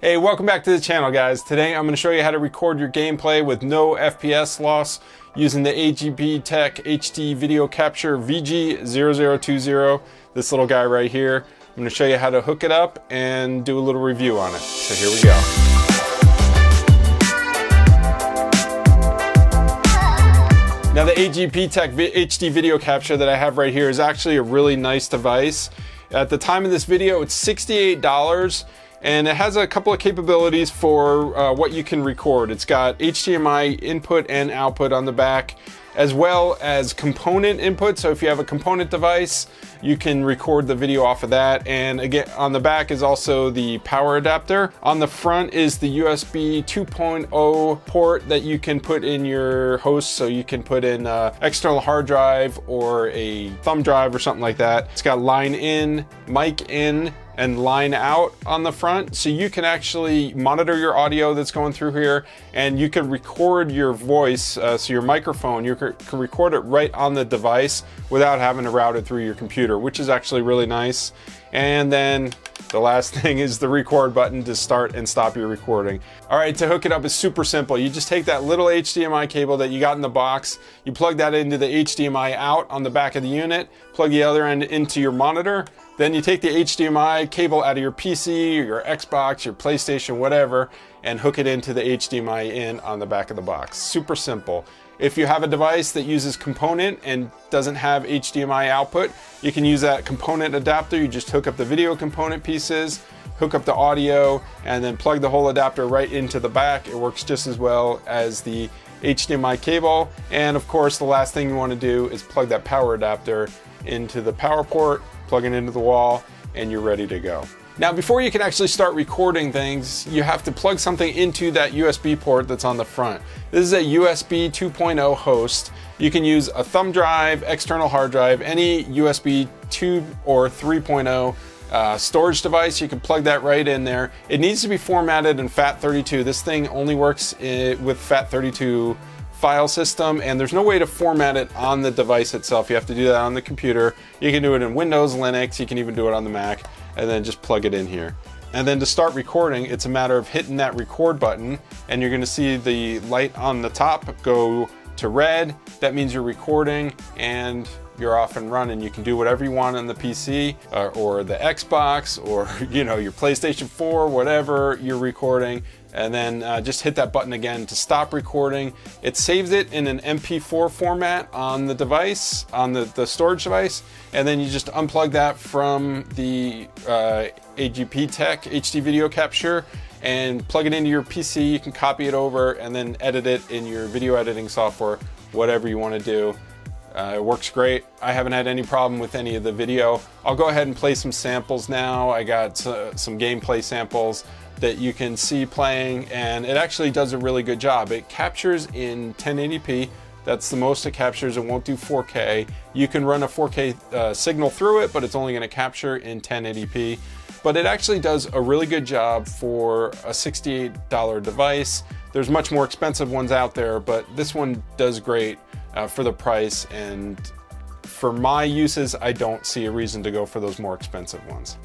Hey, welcome back to the channel, guys. Today I'm going to show you how to record your gameplay with no FPS loss using the AGPTEK HD Video Capture VG0020, this little guy right here. I'm going to show you how to hook it up and do a little review on it. So here we go. Now the AGPTEK HD Video Capture that I have right here is actually a really nice device. At the time of this video, it's $68. And it has a couple of capabilities for what you can record. It's got HDMI input and output on the back, as well as component input. So if you have a component device, you can record the video off of that. And again, on the back is also the power adapter. On the front is the USB 2.0 port that you can put in your host. So you can put in external hard drive or a thumb drive or something like that. It's got line in, mic in, and line out on the front, so you can actually monitor your audio that's going through here, and you can record your voice, so your microphone, you can record it right on the device without having to route it through your computer, which is actually really nice. And then the last thing is the record button to start and stop your recording. All right, to hook it up is super simple. You just take that little HDMI cable that you got in the box, you plug that into the HDMI out on the back of the unit, plug the other end into your monitor, then you take the HDMI cable out of your PC, or your Xbox, your PlayStation, whatever, and hook it into the HDMI in on the back of the box. Super simple. If you have a device that uses component and doesn't have HDMI output, you can use that component adapter. You just hook up the video component pieces, hook up the audio, and then plug the whole adapter right into the back. It works just as well as the HDMI cable. And of course, the last thing you want to do is plug that power adapter into the power port, plug it into the wall, and you're ready to go. Now, before you can actually start recording things, you have to plug something into that USB port that's on the front. This is a USB 2.0 host. You can use a thumb drive, external hard drive, any USB 2 or 3.0 storage device. You can plug that right in there. It needs to be formatted in FAT32. This thing only works with FAT32 file system, and there's no way to format it on the device itself. You have to do that on the computer. You can do it in Windows, Linux, you can even do it on the Mac, and then just plug it in here. And then to start recording, it's a matter of hitting that record button, and you're gonna see the light on the top go to red. That means you're recording, and you're off and running. You can do whatever you want on the PC or the Xbox, or your PlayStation 4, whatever you're recording, and then just hit that button again to stop recording. It saves it in an MP4 format on the device, on the storage device, and then you just unplug that from the AGPTEK HD Video Capture and plug it into your PC. You can copy it over and then edit it in your video editing software, whatever you want to do. It works great. I haven't had any problem with any of the video. I'll go ahead and play some samples now. I got some gameplay samples that you can see playing, and it actually does a really good job. It captures in 1080p. That's the most it captures. It won't do 4K. You can run a 4K signal through it, but it's only going to capture in 1080p. But it actually does a really good job for a $68 device. There's much more expensive ones out there, but this one does great for the price, and for my uses, I don't see a reason to go for those more expensive ones.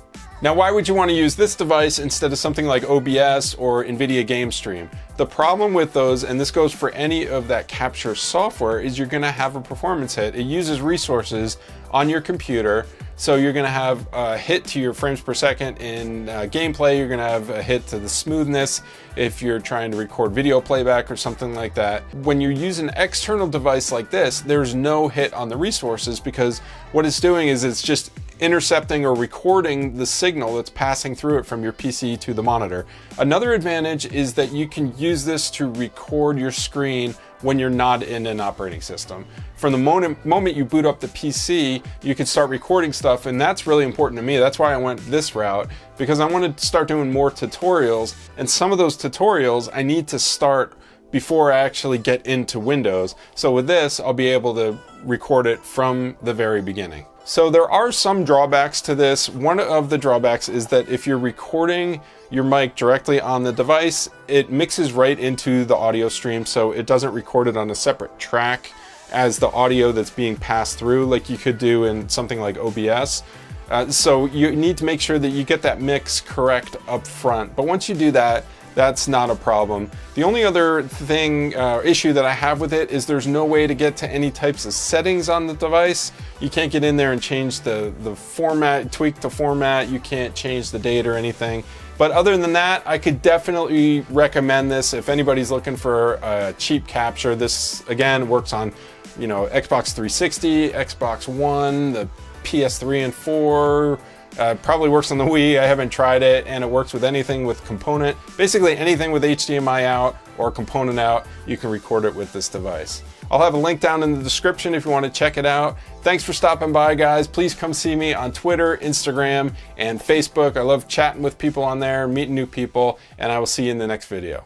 Now, why would you want to use this device instead of something like OBS or NVIDIA Game Stream? The problem with those, and this goes for any of that capture software, is you're going to have a performance hit. It uses resources on your computer, so you're going to have a hit to your frames per second in gameplay. You're going to have a hit to the smoothness if you're trying to record video playback or something like that. When you use an external device like this, there's no hit on the resources, because what it's doing is it's just intercepting or recording the signal that's passing through it from your PC to the monitor. Another advantage is that you can use this to record your screen when you're not in an operating system. From the moment you boot up the PC, you can start recording stuff, and that's really important to me. That's why I went this route, because I wanted to start doing more tutorials, and some of those tutorials I need to start before I actually get into Windows. So with this, I'll be able to record it from the very beginning. So there are some drawbacks to this. One of the drawbacks is that if you're recording your mic directly on the device, it mixes right into the audio stream, so it doesn't record it on a separate track as the audio that's being passed through like you could do in something like OBS. So you need to make sure that you get that mix correct up front. But once you do that, that's not a problem. The only other thing, issue that I have with it is there's no way to get to any types of settings on the device. You can't get in there and change the format, tweak the format. You can't change the date or anything. But other than that, I could definitely recommend this if anybody's looking for a cheap capture. This, again, works on, you know, Xbox 360, Xbox One, the PS3 and 4, probably works on the Wii. I haven't tried it, and it works with anything with component. Basically anything with HDMI out or component out, you can record it with this device. I'll have a link down in the description if you want to check it out. Thanks for stopping by, guys. Please come see me on Twitter, Instagram, and Facebook. I love chatting with people on there, meeting new people, and I will see you in the next video.